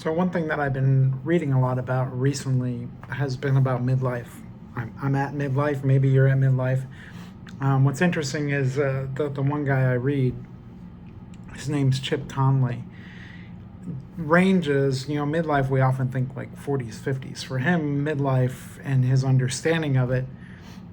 So one thing that I've been reading a lot about recently has been about midlife. I'm at midlife. Maybe you're at midlife. What's interesting is the one guy I read, his name's Chip Conley, ranges, midlife, we often think like 40s, 50s. For him, midlife and his understanding of it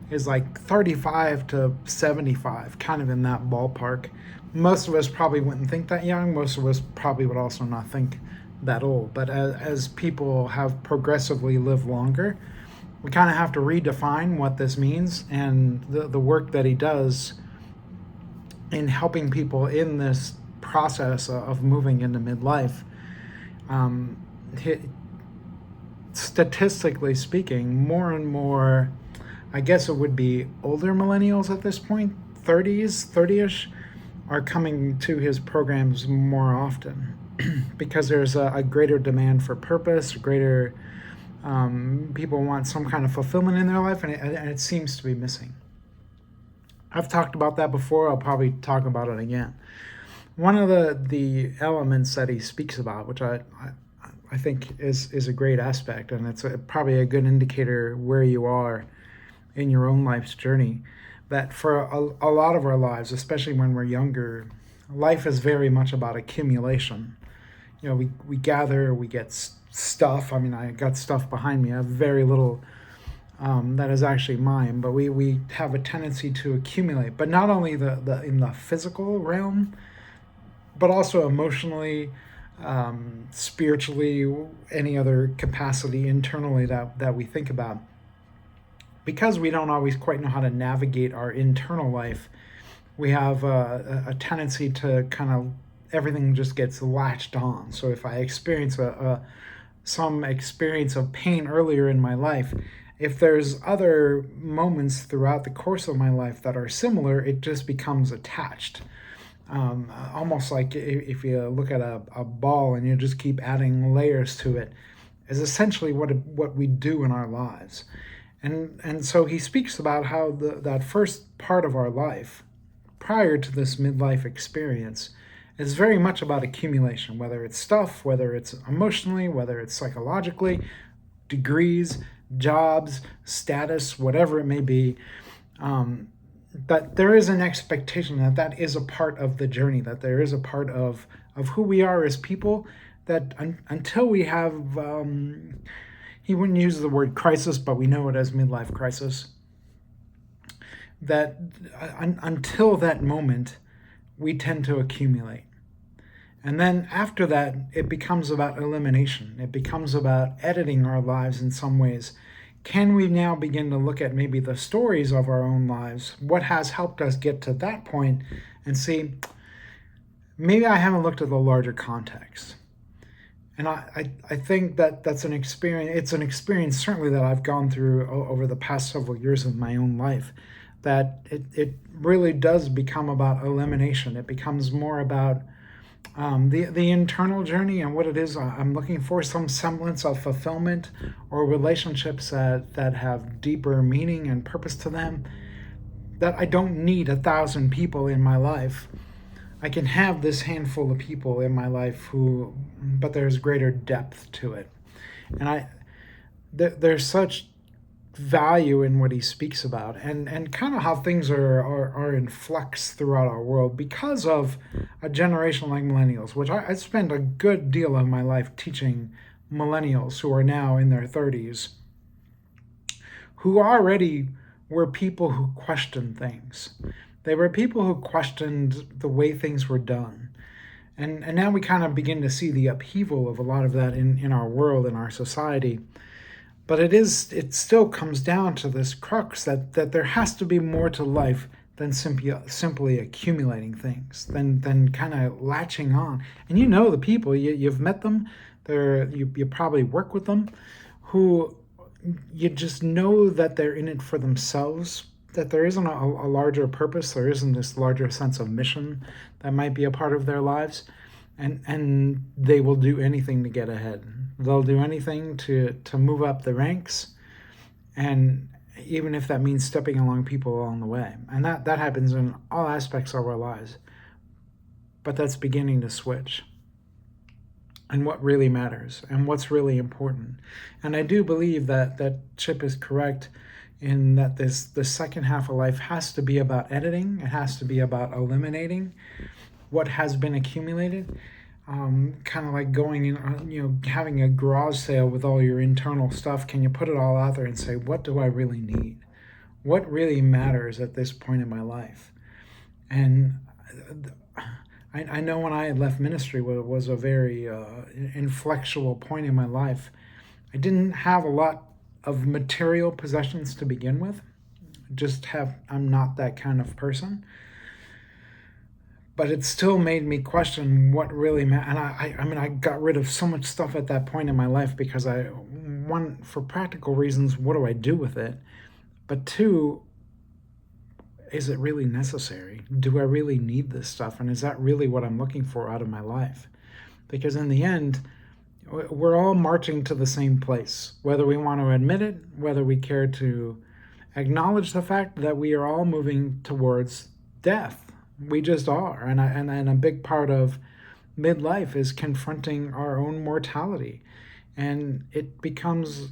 is like 35 to 75, kind of in that ballpark. Most of us probably wouldn't think that young. Most of us probably would also not think that old. But as people have progressively lived longer, we kind of have to redefine what this means. And the work that he does in helping people in this process of moving into midlife, um, statistically speaking, more and more, I guess it would be older millennials at this point, 30s, 30ish, are coming to his programs more often because there's a greater demand for purpose, greater people want some kind of fulfillment in their life, and it seems to be missing. I've talked about that before. I'll probably talk about it again. One of the elements that he speaks about, which I think is a great aspect, and it's probably a good indicator where you are in your own life's journey, that for a lot of our lives, especially when we're younger, life is very much about accumulation. We gather, we get stuff. I mean, I got stuff behind me. I have very little that is actually mine, but we have a tendency to accumulate, but not only the in the physical realm, but also emotionally, spiritually, any other capacity internally that we think about. Because we don't always quite know how to navigate our internal life, we have a tendency to kind of, everything just gets latched on. So if I experience some experience of pain earlier in my life, if there's other moments throughout the course of my life that are similar, it just becomes attached. Almost like if you look at a ball and you just keep adding layers to it, is essentially what we do in our lives. And so he speaks about how that first part of our life, prior to this midlife experience, is very much about accumulation, whether it's stuff, whether it's emotionally, whether it's psychologically, degrees, jobs, status, whatever it may be. That there is an expectation that is a part of the journey, that there is a part of who we are as people, that until we have, he wouldn't use the word crisis, but we know it as midlife crisis, that until that moment, we tend to accumulate. And then after that, it becomes about elimination. It becomes about editing our lives in some ways. Can we now begin to look at maybe the stories of our own lives, what has helped us get to that point, and see, maybe I haven't looked at the larger context. And I think that's an experience. It's an experience certainly that I've gone through over the past several years of my own life, that it really does become about elimination. It becomes more about the internal journey and what it is I'm looking for, some semblance of fulfillment or relationships that have deeper meaning and purpose to them, that I don't need 1,000 people in my life. I can have this handful of people in my life but there's greater depth to it. And there's such value in what he speaks about, and kind of how things are in flux throughout our world because of a generation like millennials, which I spend a good deal of my life teaching millennials who are now in their 30s, who already were people who questioned things. They were people who questioned the way things were done. And now we kind of begin to see the upheaval of a lot of that in our world, in our society. But it still comes down to this crux that there has to be more to life than simply accumulating things, than kind of latching on. And the people, you've met them, you probably work with them, who you just know that they're in it for themselves, that there isn't a larger purpose, there isn't this larger sense of mission that might be a part of their lives, and they will do anything to get ahead. They'll do anything to move up the ranks, and even if that means stepping along people along the way. And that happens in all aspects of our lives. But that's beginning to switch. and what really matters and what's really important. And I do believe that Chip is correct in that the second half of life has to be about editing. It has to be about eliminating what has been accumulated. Kind of like going in, having a garage sale with all your internal stuff. Can you put it all out there and say, what do I really need? What really matters at this point in my life? And I know when I had left ministry, it was a very inflectual point in my life. I didn't have a lot of material possessions to begin with. I'm not that kind of person. But it still made me question what really mattered. And I got rid of so much stuff at that point in my life because one, for practical reasons, what do I do with it? But two, is it really necessary? Do I really need this stuff? And is that really what I'm looking for out of my life? Because in the end, we're all marching to the same place, whether we want to admit it, whether we care to acknowledge the fact that we are all moving towards death. We just are. And a big part of midlife is confronting our own mortality. And it becomes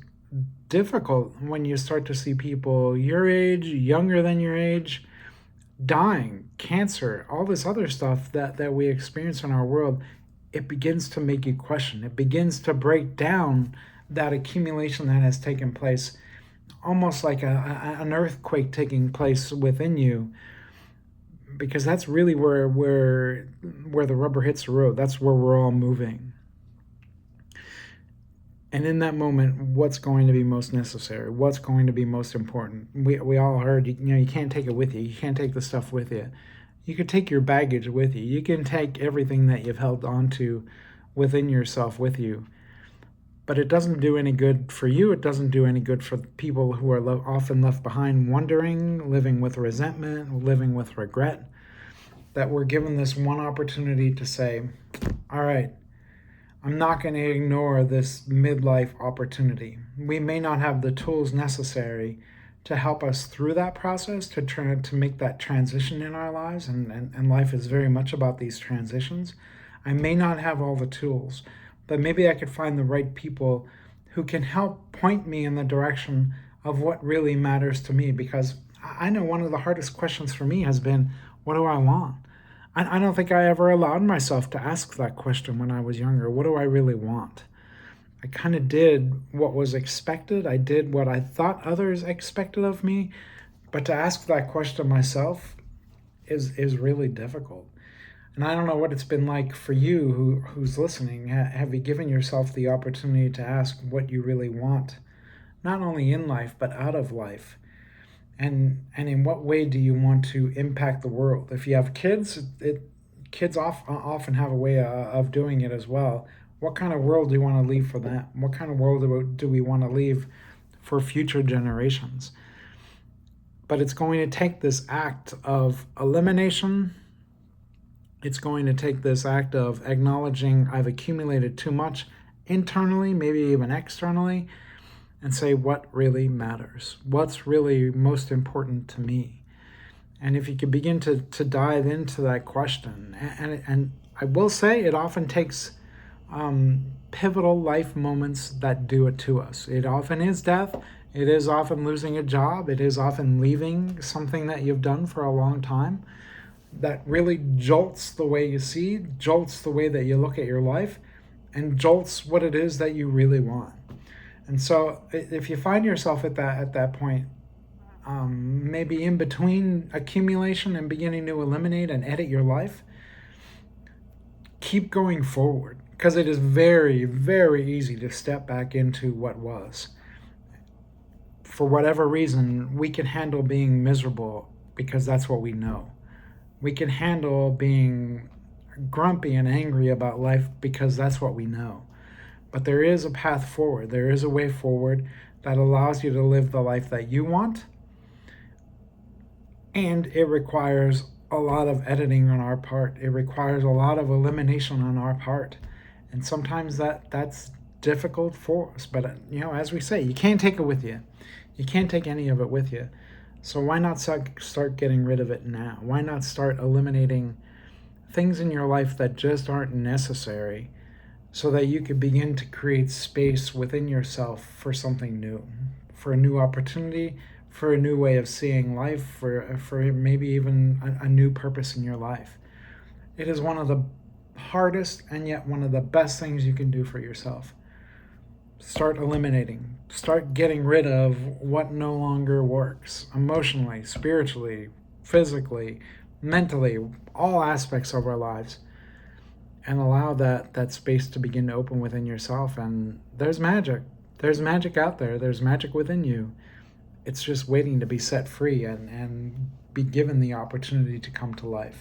difficult when you start to see people your age, younger than your age, dying, cancer, all this other stuff that we experience in our world. It begins to make you question. It begins to break down that accumulation that has taken place, almost like an earthquake taking place within you, because that's really where the rubber hits the road. That's where we're all moving. And in that moment, what's going to be most necessary? What's going to be most important? We all heard, you can't take it with you. You can't take the stuff with you. You could take your baggage with you. You can take everything that you've held onto within yourself with you. But it doesn't do any good for you. It doesn't do any good for people who are often left behind wondering, living with resentment, living with regret, that we're given this one opportunity to say, all right, I'm not going to ignore this midlife opportunity. We may not have the tools necessary to help us through that process, to try to make that transition in our lives, and life is very much about these transitions. I may not have all the tools, but maybe I could find the right people who can help point me in the direction of what really matters to me, because I know one of the hardest questions for me has been, what do I want? I don't think I ever allowed myself to ask that question when I was younger. What do I really want? I kind of did what was expected. I did what I thought others expected of me. But to ask that question myself is really difficult. And I don't know what it's been like for you who's listening. Have you given yourself the opportunity to ask what you really want, not only in life, but out of life? And in what way do you want to impact the world? If you have kids, kids often have a way of doing it as well. What kind of world do you want to leave for them? What kind of world do we want to leave for future generations? But it's going to take this act of elimination. It's going to take this act of acknowledging I've accumulated too much internally, maybe even externally, and say what really matters, what's really most important to me. And if you could begin to dive into that question, and I will say it often takes pivotal life moments that do it to us. It often is death. It is often losing a job. It is often leaving something that you've done for a long time that really jolts the way you see, jolts the way that you look at your life, and jolts what it is that you really want. And so if you find yourself at that point, maybe in between accumulation and beginning to eliminate and edit your life, keep going forward, because it is very, very easy to step back into what was. For whatever reason, we can handle being miserable because that's what we know. We can handle being grumpy and angry about life because that's what we know. But there is a path forward. There is a way forward that allows you to live the life that you want. And it requires a lot of editing on our part. It requires a lot of elimination on our part. And sometimes that's difficult for us. But, as we say, you can't take it with you. You can't take any of it with you. So why not start getting rid of it now? Why not start eliminating things in your life that just aren't necessary so that you could begin to create space within yourself for something new, for a new opportunity, for a new way of seeing life, for maybe even a new purpose in your life. It is one of the hardest and yet one of the best things you can do for yourself. Start eliminating, start getting rid of what no longer works emotionally, spiritually, physically, mentally, all aspects of our lives, and allow that space to begin to open within yourself. And there's magic out there, there's magic within you. It's just waiting to be set free and be given the opportunity to come to life.